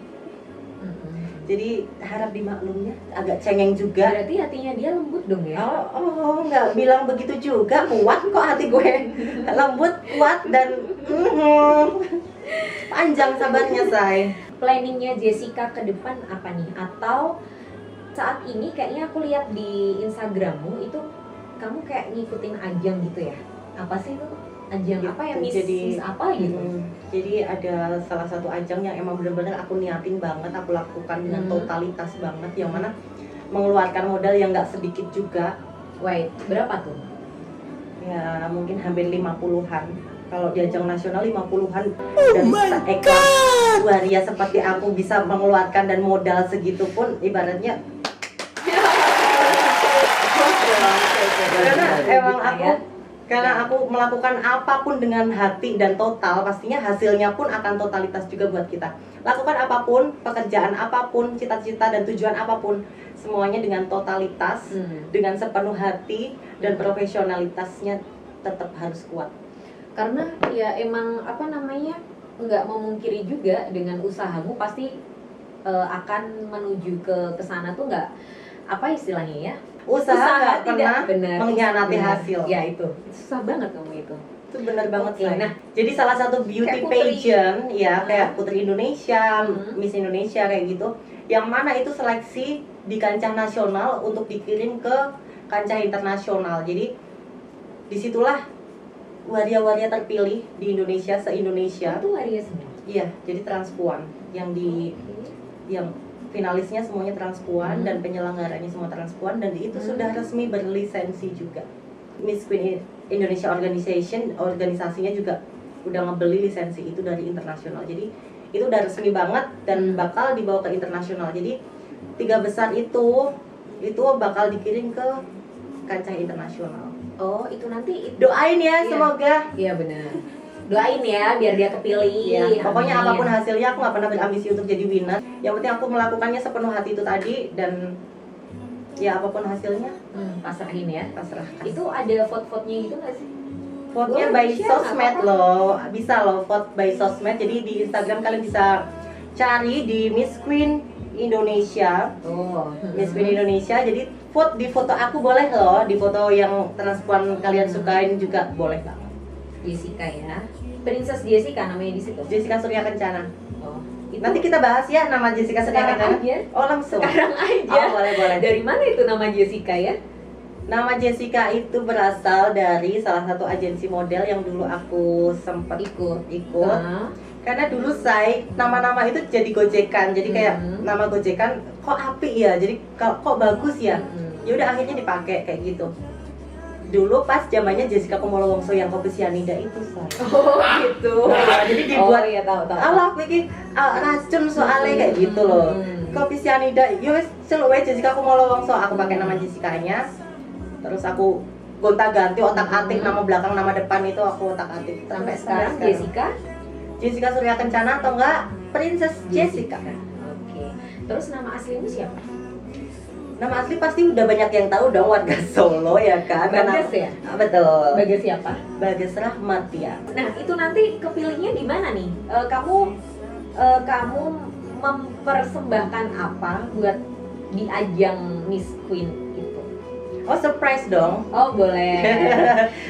B: jadi harap dimaklumnya, agak cengeng juga.
A: Berarti hatinya dia lembut dong ya?
B: Oh, nggak bilang begitu juga, kuat kok hati gue, lembut, kuat dan panjang sabarnya, Say.
A: Planningnya Jessica ke depan apa nih? Atau saat ini kayaknya aku lihat di Instagrammu itu kamu kayak ngikutin ajang gitu ya? Apa sih itu? Ajang
B: Gitu,
A: apa ya? Miss apa gitu?
B: Jadi ada salah satu ajang yang emang bener-bener aku niatin banget, aku lakukan dengan totalitas banget, yang mana mengeluarkan modal yang nggak sedikit juga.
A: Wait, berapa tuh?
B: Ya mungkin hampir 50-an. Kalau di ajang nasional 50-an. Dan seekor waria seperti aku bisa mengeluarkan dan modal segitu pun ibaratnya. Karena aku melakukan apapun dengan hati dan total, pastinya hasilnya pun akan totalitas juga buat kita. Lakukan apapun, pekerjaan apapun, cita-cita dan tujuan apapun, semuanya dengan totalitas, dengan sepenuh hati dan profesionalitasnya tetap harus kuat.
A: Karena ya emang apa namanya, nggak memungkiri juga dengan usahamu pasti akan menuju ke sana tuh nggak apa istilahnya ya,
B: Usaha nggak pernah
A: benar
B: mengkhianati hasil.
A: Ya itu susah banget kamu itu.
B: Itu benar banget.
A: Oke,
B: Say.
A: nah,
B: jadi salah satu beauty
A: kayak putri.
B: pageant ya kayak Putri Indonesia,
A: Hmm.
B: Miss Indonesia kayak gitu, yang mana itu seleksi di kancah nasional untuk dikirim ke kancah internasional. Jadi disitulah waria-waria terpilih di Indonesia, se-Indonesia.
A: Itu waria semua.
B: Iya, jadi transpuan yang yang finalisnya semuanya transpuan dan penyelenggaranya semua transpuan, dan itu sudah resmi berlisensi juga. Miss Queen Indonesia Organization, organisasinya juga udah ngebeli lisensi itu dari internasional. Jadi itu udah resmi banget dan bakal dibawa ke internasional. Jadi 3 besar itu bakal dikirim ke kancah internasional.
A: Oh, itu nanti
B: Doain ya,
A: Iya.
B: semoga.
A: iya benar. Doain ya biar dia kepilih.
B: Iya, pokoknya
A: Amin.
B: apapun hasilnya aku nggak pernah berambisi untuk jadi winner. Yang penting aku melakukannya sepenuh hati itu tadi, dan ya apapun hasilnya
A: Pasrahin ya.
B: pasrah.
A: Itu ada vote-vote-nya gitu nggak sih?
B: Vote-nya
A: Boleh
B: by
A: di-share,
B: sosmed
A: nggak apa-apa.
B: loh, bisa loh vote by sosmed. Jadi di Instagram kalian bisa cari di Miss Queen Indonesia,
A: Oh.
B: Miss Queen Indonesia. Jadi vote di foto aku boleh loh, di foto yang transpuan kalian sukain juga boleh banget.
A: Jessica ya. Princess Jessica namanya di situ.
B: Jessica Surya Kencana.
A: Oh. Itu
B: Nanti kita bahas ya nama Jessica Surya
A: sekarang
B: Kencana.
A: aja.
B: Oh langsung.
A: Sekarang aja.
B: Oh boleh boleh.
A: Dari mana itu nama Jessica ya?
B: Nama Jessica itu berasal dari salah satu agensi model yang dulu aku sempat ikut.
A: Ah.
B: Karena dulu saya nama-nama itu jadi gojekan. Jadi kayak nama gojekan kok apik ya. Jadi kok bagus ya. Ya udah akhirnya dipakai kayak gitu. Dulu pas zamannya Jessica Kumolo Wongso yang kopi sianida itu, Say.
A: Oh gitu.
B: Nah, jadi dibuat
A: Oh iya tahu.
B: Allah pikir racun soalnya kayak gitu loh. Kopi sianida, yo wes seluwe Jessica Kumolo Wongso, aku pakai nama Jessica-nya. Terus aku gonta-ganti otak-atik nama belakang nama depan itu aku otak-atik
A: Sampai sekarang Jessica.
B: Jessica Surya Kencana atau enggak Princess Jessica.
A: Oke. Terus nama aslimu siapa?
B: Nama asli pasti udah banyak yang tahu dong, warga Solo ya kan.
A: Bagas ya?
B: Betul.
A: Bagas siapa?
B: Bagas Rahmat ya.
A: Nah itu nanti kepilihnya di mana nih? Kamu mempersembahkan apa buat di ajang Miss Queen itu?
B: Oh surprise dong.
A: Oh boleh.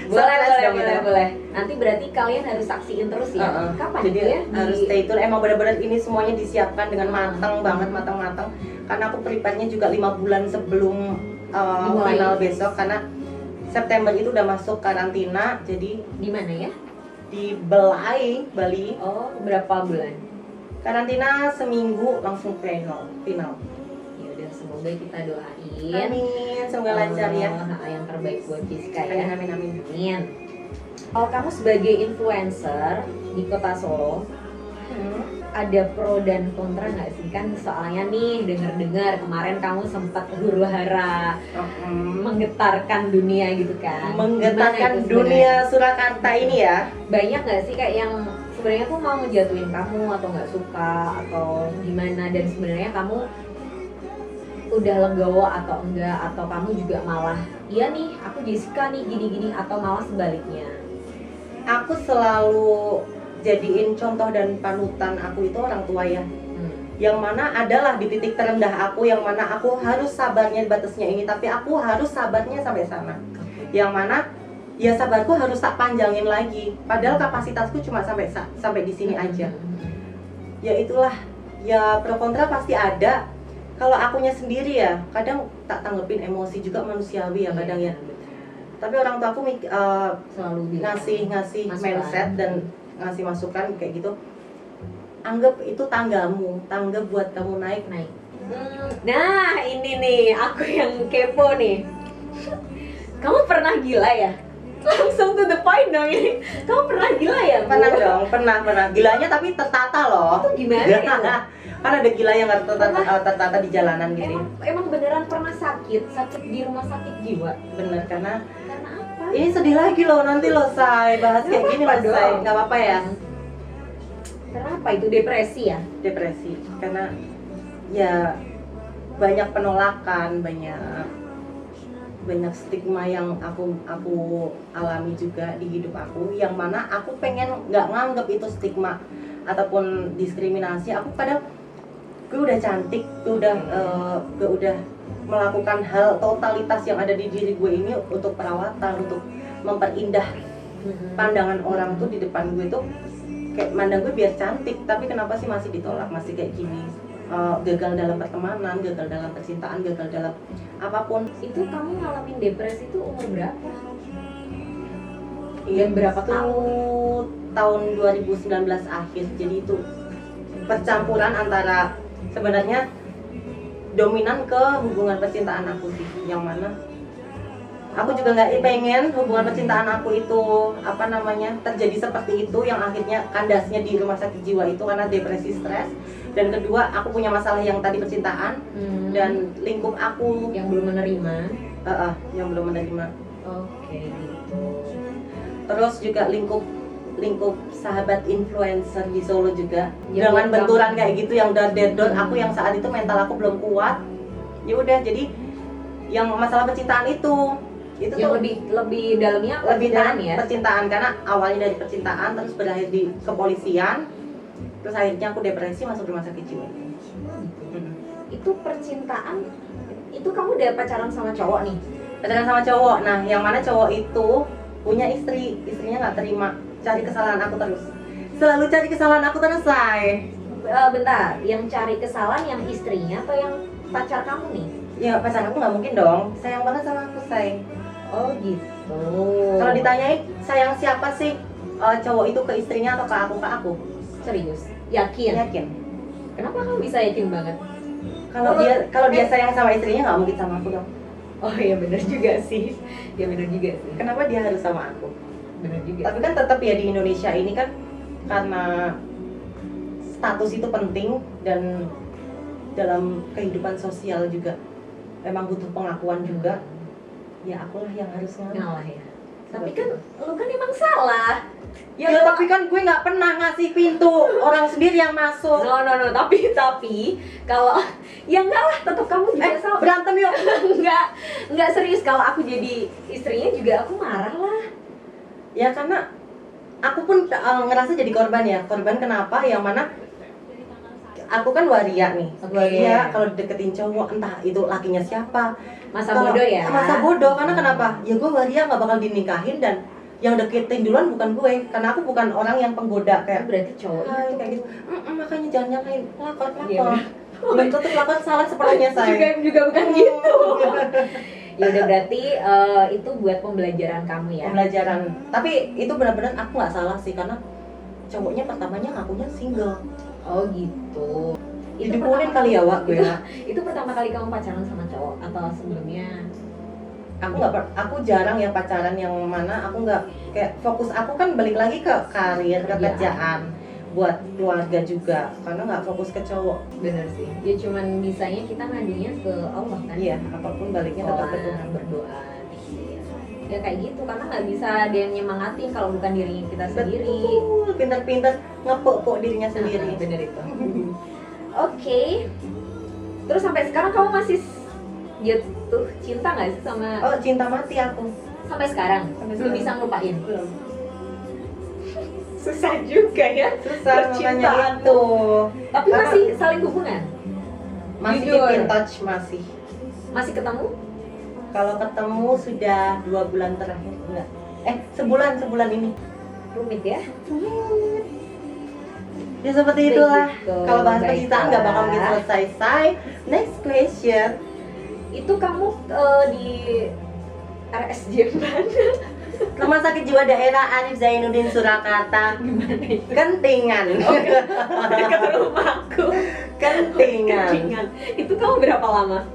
B: Surprise dong itu.
A: boleh. Nanti berarti kalian harus saksiin terus ya. Kapan
B: Jadi
A: itu ya?
B: harus stay tune. Emang benar-benar ini semuanya disiapkan dengan matang banget, matang-matang. Karena aku prepare-nya juga 5 bulan sebelum
A: Dimulai.
B: final besok. Karena September itu udah masuk karantina. Jadi
A: Di mana ya?
B: di Belai, Bali.
A: Oh berapa bulan?
B: Karantina seminggu langsung final.
A: Ya udah semoga kita doain.
B: Amin, semoga lancar ya.
A: Yang terbaik buat Jessica
B: Amin,
A: ya.
B: amin, amin.
A: Amin. Kalau kamu sebagai influencer di Kota Solo, ada pro dan kontra nggak sih? Kan soalnya nih dengar-dengar kemarin kamu sempat huru-hara menggetarkan dunia gitu kan? Gimana
B: Menggetarkan
A: itu
B: dunia Surakarta ini ya.
A: sebenarnya? Banyak nggak sih kayak yang sebenarnya tuh mau ngejatuhin kamu atau nggak suka atau gimana, dan sebenarnya kamu udah legowo atau enggak, atau kamu juga malah iya nih aku Jessica nih gini-gini, atau malah sebaliknya?
B: Aku selalu jadiin contoh dan panutan aku itu orang tua ya. Yang mana adalah di titik terendah aku, yang mana aku harus sabarnya batasnya ini, tapi aku harus sabarnya sampai sana. Yang mana ya sabarku harus tak panjangin lagi. Padahal kapasitasku cuma sampai di sini aja. Ya itulah, ya pro kontra pasti ada. Kalau akunya sendiri ya kadang tak tanggepin emosi juga, manusiawi ya kadang ya. Tapi orang tua aku
A: Selalu bilang
B: ngasih
A: masukan.
B: mindset dan ngasih masukan kayak gitu. Anggap itu tangga buat kamu naik.
A: Nah ini nih aku yang kepo nih. Kamu pernah gila ya? Langsung to the point dong ini. Kamu pernah gila ya? Bu?
B: Pernah dong, pernah. Gilanya tapi tertata loh.
A: Itu gimana itu?
B: Kan ada gila yang nggak tertata di jalanan gitu.
A: Emang beneran pernah sakit di rumah sakit jiwa?
B: Bener, karena
A: apa?
B: ini sedih lagi loh nanti loh Say, bahas kayak gini loh Say. Nggak apa-apa ya.
A: Kenapa itu depresi ya?
B: Depresi, karena ya banyak penolakan, banyak stigma yang aku alami juga di hidup aku, yang mana aku pengen nggak nganggep itu stigma ataupun diskriminasi. Aku kadang gue udah cantik, gue udah melakukan hal totalitas yang ada di diri gue ini untuk perawatan, untuk memperindah pandangan orang tuh di depan gue tuh kayak mandang gue biar cantik, tapi kenapa sih masih ditolak, masih kayak gini. Gagal dalam pertemanan, gagal dalam percintaan, gagal dalam apapun.
A: Itu kamu ngalamin depresi itu umur berapa?
B: Iya,
A: berapa
B: itu tahun 2019 akhir. Jadi itu percampuran antara sebenarnya dominan ke hubungan percintaan aku sih, yang mana aku juga nggak pengen hubungan percintaan aku itu terjadi seperti itu, yang akhirnya kandasnya di rumah sakit jiwa itu karena depresi, stres, dan kedua aku punya masalah yang tadi percintaan dan lingkup aku
A: yang belum menerima.
B: Yang belum menerima.
A: Oke, gitu.
B: Terus juga lingkup sahabat influencer di Solo juga
A: Ya,
B: dengan
A: buat
B: benturan
A: kamu.
B: kayak gitu yang dar aku yang saat itu mental aku belum kuat. Ya udah, jadi yang masalah percintaan itu
A: Yang
B: tuh
A: lebih dalamnya
B: lebih
A: percintaan
B: dalam
A: ya.
B: percintaan, karena awalnya dari percintaan terus berakhir di kepolisian, terus akhirnya aku depresi, masuk rumah sakit jiwa.
A: Itu percintaan, itu kamu udah pacaran sama cowok nih?
B: Pacaran sama cowok, nah yang mana cowok itu punya istrinya nggak terima, cari kesalahan aku terus, selalu cari kesalahan aku terus, Say.
A: Bentar, yang cari kesalahan yang istrinya atau yang pacar kamu nih?
B: Ya pacar aku nggak mungkin dong, sayang banget sama aku, Say.
A: Oh gitu.
B: Kalau ditanyain sayang siapa sih, cowok itu ke istrinya atau ke aku?
A: Serius? Yakin?
B: Yakin.
A: Kenapa kamu bisa yakin banget?
B: Kalau dia sayang sama istrinya nggak mungkin sama aku dong.
A: Oh iya benar juga sih. Ya benar juga sih.
B: Kenapa dia harus sama aku?
A: Benar juga.
B: Tapi kan tetap ya di Indonesia ini kan karena status itu penting dan dalam kehidupan sosial juga memang butuh pengakuan juga. Ya akulah yang harus
A: Ngalah ya. Tapi kan lu kan emang salah.
B: Ya tapi kan gue nggak pernah ngasih pintu, orang sendiri yang masuk.
A: No, tapi kalau ya enggak lah, tetap kamu juga salah.
B: Berantem yuk.
A: enggak serius, kalau aku jadi istrinya juga aku marah lah.
B: Ya karena aku pun ngerasa jadi korban kenapa, yang mana aku kan waria nih.
A: Oke.
B: Waria kalau deketin cowok entah itu lakinya siapa,
A: Masa bodoh ya.
B: masa bodoh, karena kenapa, ya gue waria nggak bakal dinikahin, dan yang deketin duluan bukan gue, karena aku bukan orang yang penggoda kayak
A: Berarti cowok
B: "Hai,"
A: itu
B: kayak gitu. Makanya jangan nyalain lakon
A: Iya,
B: belum tutup lakon salah sepenuhnya, saya
A: juga bukan gitu. Ya udah, berarti itu buat pembelajaran kamu ya.
B: pembelajaran. Tapi itu benar-benar aku nggak salah sih, karena cowoknya pertamanya ngakunya single.
A: Oh gitu.
B: Dipukulin kali ya, Wak, gue.
A: Itu pertama kali kamu pacaran sama cowok atau sebelumnya?
B: Aku jarang ya pacaran, yang mana aku nggak kayak fokus, aku kan balik lagi ke karir, ke kerjaan, buat keluarga juga, karena nggak fokus ke cowok.
A: Bener sih. Ya cuman bisanya kita ngadunya ke Allah kan.
B: Iya, apapun baliknya tetap ke Tuhan.
A: Berdoa. Ya kayak gitu, karena nggak bisa ada yang nyemangatin kalau bukan diri kita sendiri.
B: Betul, pintar-pintar ngepok-pok dirinya sendiri.
A: Bener itu. Oke. Terus sampai sekarang kamu masih jatuh cinta nggak sih sama?
B: Oh, cinta mati aku.
A: Sampai sekarang
B: Sampai
A: belum
B: sekarang.
A: bisa ngelupain.
B: Belum.
A: Susah juga ya.
B: Susah makanya
A: Percintaan.
B: itu.
A: Tapi
B: Karena
A: masih saling hubungan.
B: masih
A: Jujur.
B: keep in touch, masih.
A: Masih ketemu?
B: Kalau ketemu sudah 2 bulan terakhir, enggak. Sebulan ini.
A: Rumit ya.
B: Ya seperti itulah.
A: Begitu.
B: Kalau bahas percintaan nggak bakal mungkin
A: Baiklah.
B: selesai. Next question.
A: Itu kamu di RSJ mana?
B: Rumah Sakit Jiwa Daerah Arif Zainuddin Surakarta.
A: Gimana itu?
B: Kentingan.
A: Dekat rumahku.
B: Kentingan.
A: Kencingan. Itu kamu berapa lama?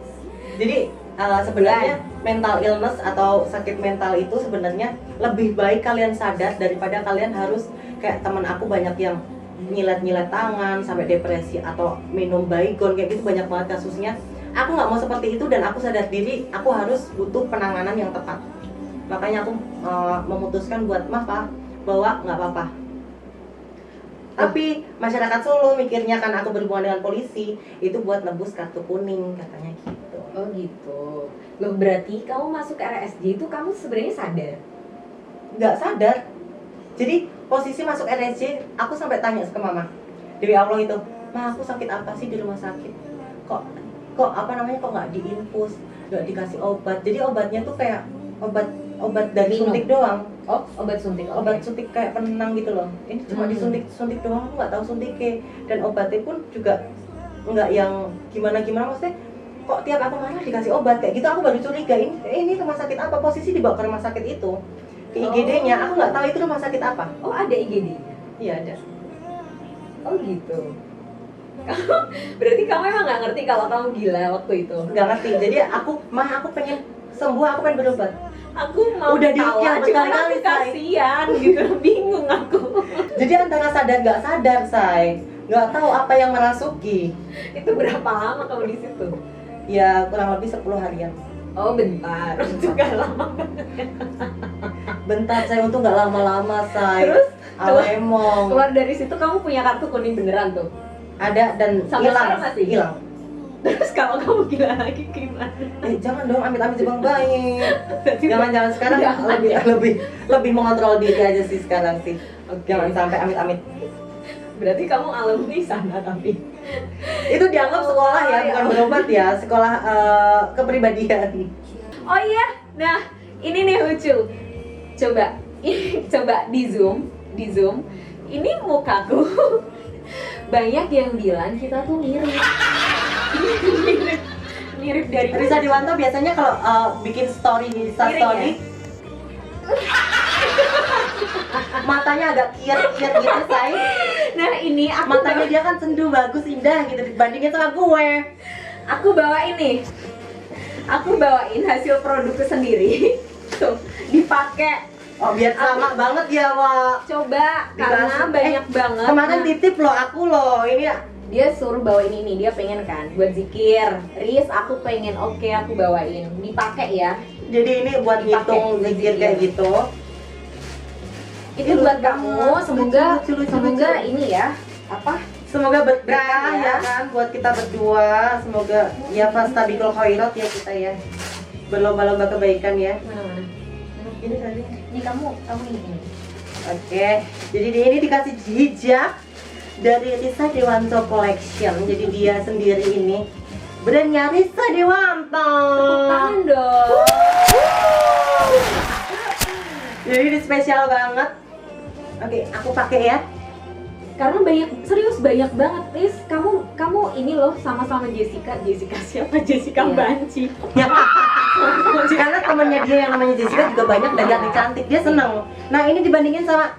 B: Jadi sebenarnya mental illness atau sakit mental itu sebenarnya lebih baik kalian sadar daripada kalian harus kayak teman aku banyak yang nyilet-nyilet tangan sampai depresi atau minum baygon kayak gitu, banyak banget kasusnya. Aku nggak mau seperti itu dan aku sadar diri aku harus butuh penanganan yang tepat. Makanya aku memutuskan buat maaf bahwa nggak apa-apa. Tapi masyarakat Solo mikirnya kan aku berhubungan dengan polisi itu buat nebus kartu kuning katanya gitu.
A: Oh gitu. Loh berarti kamu masuk ke RSJ itu kamu sebenarnya sadar?
B: Nggak sadar. Jadi posisi masuk RSJ aku sampai tanya ke mama Dewi Allah itu, "Ma, aku sakit apa sih di rumah sakit? Kok apa namanya kok nggak diinfus, nggak dikasih obat?" Jadi obatnya tuh kayak obat dari
A: Minum.
B: suntik doang.
A: Oh, obat suntik.
B: Obat suntik kayak penenang gitu loh. Ini cuma disuntik doang, aku nggak tahu suntiknya. Dan obatnya pun juga nggak yang gimana maksudnya. Kok tiap aku marah dikasih obat kayak gitu, aku baru curiga ini rumah sakit apa, posisi dibawa ke rumah sakit itu ke IGD-nya, aku nggak tahu itu rumah sakit apa.
A: Oh, ada IGD-nya?
B: Iya ada.
A: Oh gitu. Berarti kamu emang nggak ngerti kalau kamu gila waktu itu?
B: Nggak ngerti. Jadi aku pengen sembuh, aku pengen berobat.
A: Aku mau
B: Udah
A: tahu,
B: dirukyah
A: cuman
B: berkali-kali,
A: aku
B: Say.
A: kasihan gitu, bingung aku.
B: Jadi antara sadar nggak sadar, Say, nggak tahu apa yang merasuki.
A: Itu berapa lama kamu di situ?
B: Ya kurang lebih 10 harian.
A: Oh bentar, juga lama.
B: Bentar, saya untung nggak lama-lama, Say.
A: Terus
B: Alemong.
A: keluar dari situ kamu punya kartu kuning beneran tuh?
B: Ada dan
A: Sampai
B: hilang,
A: sekarang masih?
B: hilang.
A: Terus kalau kamu gila lagi gimana?
B: Jangan dong, amit-amit Jepang baik. Jangan sekarang
A: Jangan, ya.
B: lebih mengontrol diri aja sih sekarang sih.
A: Oke.
B: Jangan sampai amit-amit.
A: Berarti kamu alumni sana tapi?
B: Itu dianggap sekolah ya, bukan berobat ya, sekolah kepribadian.
A: Oh iya, nah ini nih lucu. Coba, coba di zoom. Ini mukaku. Banyak yang bilang kita tuh mirip. mirip dari
B: Risa Dewanto biasanya kalau bikin story di Insta
A: Mirip
B: story, matanya agak kiat-kiat gitu, Say.
A: Nah ini aku
B: Matanya dia kan sendu, bagus, indah gitu dibandingin sama gue.
A: aku bawa ini. Aku bawain hasil produkku sendiri. Tuh, dipakai.
B: Oh, biar sama banget ya, Wak.
A: Coba karena
B: Dikasih.
A: banyak banget.
B: Kemarin
A: Nah,
B: titip loh aku loh, ini
A: dia suruh bawain ini, dia pengen kan buat zikir. Riz, aku pengen, oke aku bawain. Dipakai ya.
B: jadi ini buat
A: Dipakai,
B: ngitung zikir kayak
A: zikir.
B: gitu.
A: Itu buat kamu, semoga
B: lucu.
A: semoga ini ya. Apa?
B: Semoga berkah
A: Berkah ya.
B: ya kan buat kita berdua. Semoga ya fastabiqul khairat ya kita ya. Berlomba-lomba kebaikan ya.
A: Mana-mana.
B: Ini tadi.
A: Ini kamu ini.
B: Oke. Jadi ini dikasih hijab dari Risa Dewanto Collection. Jadi dia sendiri ini brandnya Risa Dewanto.
A: Tepuk tangan dong.
B: Jadi ini spesial banget. Oke, aku pakai ya.
A: Karena serius banyak banget, Riz. Kamu ini loh sama-sama Jessica siapa? Jessica
B: Iya.
A: Banci.
B: Karena temennya dia yang namanya Jessica juga banyak dan cantik-cantik, dia seneng. Nah ini dibandingin sama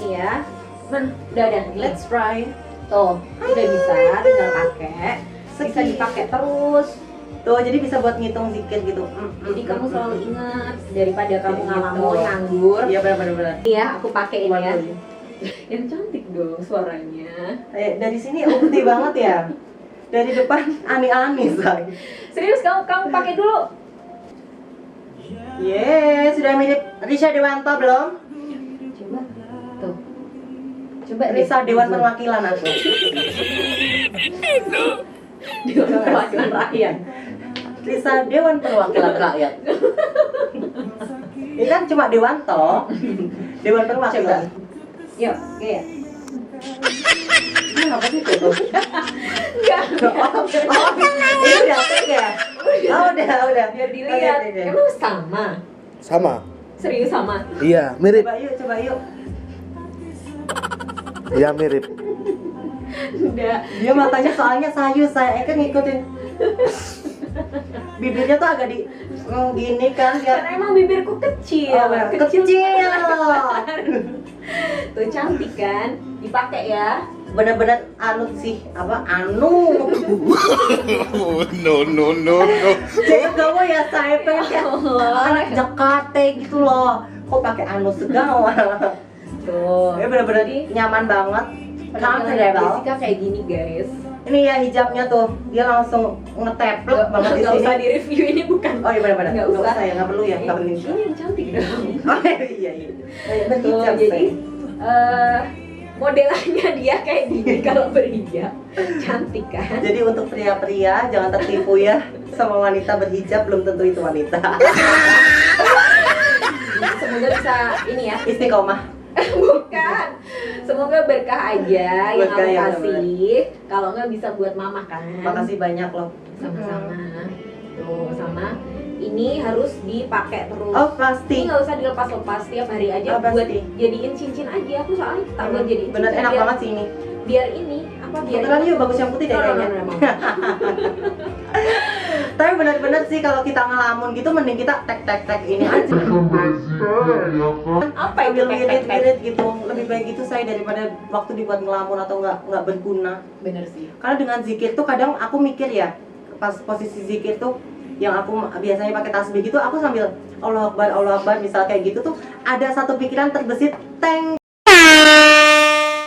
A: Iya. Udah nih.
B: let's try.
A: Tuh, udah bisa, tinggal pakai. Bisa
B: Segi.
A: dipakai terus.
B: Tuh jadi bisa buat ngitung zikir gitu.
A: Jadi kamu selalu ingat daripada kamu
B: Gitu.
A: ngalamun nganggur.
B: Iya benar.
A: Iya, aku pakai ini ya.
B: Waduh.
A: Yang cantik dong suaranya.
B: Dari sini ukti banget ya. Dari depan ani-ani, Say.
A: Serius kamu pakai dulu.
B: Sudah mirip Risa Dewanto belum?
A: Coba. Tuh. Coba
B: Risa Dewan Perwakilan aku.
A: Dewan Perwakilan Rakyat.
B: Risa Dewan Perwakilan Rakyat. Ini kan cuma Dewanto. Dewan Perwakilan.
A: Yuk, kayak.
B: Ini apa sih itu?
A: Enggak.
B: Ini udah take ya? Oh udah.
A: Biar dilihat.
B: Oke.
A: Emang sama?
C: Sama.
A: Serius sama?
C: Iya, mirip.
B: Coba yuk.
C: Iya, mirip.
A: Udah.
B: Dia matanya soalnya sayu, saya kan ngikutin. Bibirnya tuh agak di gini kan biar
A: Karena emang bibirku kecil.
B: kecil.
A: Tuh cantik kan? Dipakai ya.
B: Bener-bener anu sih, apa anu.
C: No, no, no, no.
B: Jadi kamu ya saya pengen kayak
A: Allah.
B: anak Jakarta gitu loh. Kok pakai anu segala.
A: Tuh.
B: Ya bener-bener
A: Jadi,
B: nyaman banget.
A: penampilan
B: Comfortable.
A: Jessica kayak gini guys.
B: Ini ya hijabnya tuh, dia langsung ngeteplek banget di
A: Nggak
B: sini.
A: usah di-review, ini bukan.
B: Oh iya benar-benar.
A: Nggak usah.
B: ya, nggak perlu ya, nggak penting.
A: Ini yang cantik dong.
B: Oh iya iya.
A: Tuh,
B: Berhijab
A: jadi
B: saya.
A: modelannya dia kayak gini kalau berhijab. Cantik kan?
B: Jadi untuk pria-pria jangan tertipu ya sama wanita berhijab, belum tentu itu wanita.
A: Semoga bisa ini ya.
B: Istiqomah.
A: Bukan. Semoga berkah aja yang
B: Berkah
A: aku
B: ya,
A: kasih. Kalau nggak bisa buat mama kan.
B: Makasih banyak loh.
A: Sama-sama. Tuh, sama. Ini harus dipakai terus.
B: Oh
A: Ini
B: pasti.
A: nggak usah dilepas-lepas, tiap hari aja
B: Oh,
A: buat
B: pasti.
A: jadiin cincin aja. Aku soalnya tak buat jadiin
B: Bener
A: cincin.
B: enak
A: biar,
B: banget sih ini.
A: Biar ini apa biar
B: Beneran yuk, bagus yang putih deh kayaknya. Tapi bener-bener sih kalau kita ngelamun gitu mending kita tek ini aja.
A: Apa itu
B: Sambil
A: tek-tek-tek?
B: wirid-wirid gitu. Lebih baik gitu saya daripada waktu dibuat ngelamun atau nggak berguna.
A: Bener sih.
B: Karena dengan zikir tuh kadang aku mikir ya, pas posisi zikir tuh yang aku biasanya pakai tasbih gitu, aku sambil Allah Akbar misal kayak gitu tuh ada satu pikiran terbesit teng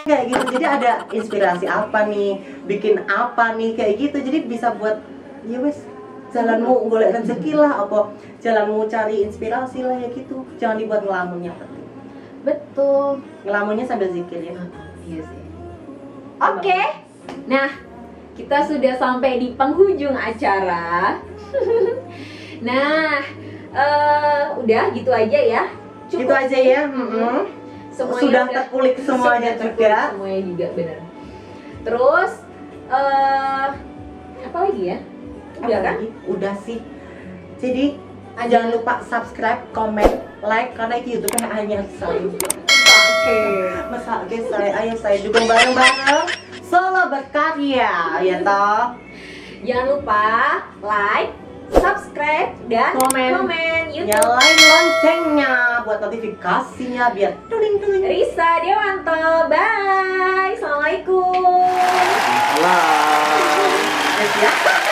B: kayak gitu. Jadi ada inspirasi apa nih, bikin apa nih kayak gitu. Jadi bisa buat ya wes jalanmu golek rezeki lah, apa jalanmu cari inspirasi lah ya gitu. Jangan dibuat ngelamunnya penting.
A: Betul.
B: Ngelamunnya sambil zikir ya.
A: Iya sih. Oke. Nah, kita sudah sampai di penghujung acara. Nah, udah gitu aja ya.
B: Gitu aja ya.
A: Semuanya
B: Sudah
A: udah-
B: terkulik semuanya
A: sudah terkulik
B: juga.
A: Semuanya juga benar. Terus apa lagi ya? Udah kan?
B: Apalagi? Udah sih. Jadi jangan lupa subscribe, comment, like karena itu YouTube-nya hanya saya.
A: Oke.
B: Masa saya, ayo saya dukung bareng-bareng. Solo berkarya, ya toh.
A: Jangan lupa like, subscribe, dan
B: Komen.
A: YouTube.
B: Nyalain loncengnya buat notifikasinya biar tuling-tuling.
A: Risa Dewanto, bye. Assalamualaikum.
C: Salam.
B: Ya.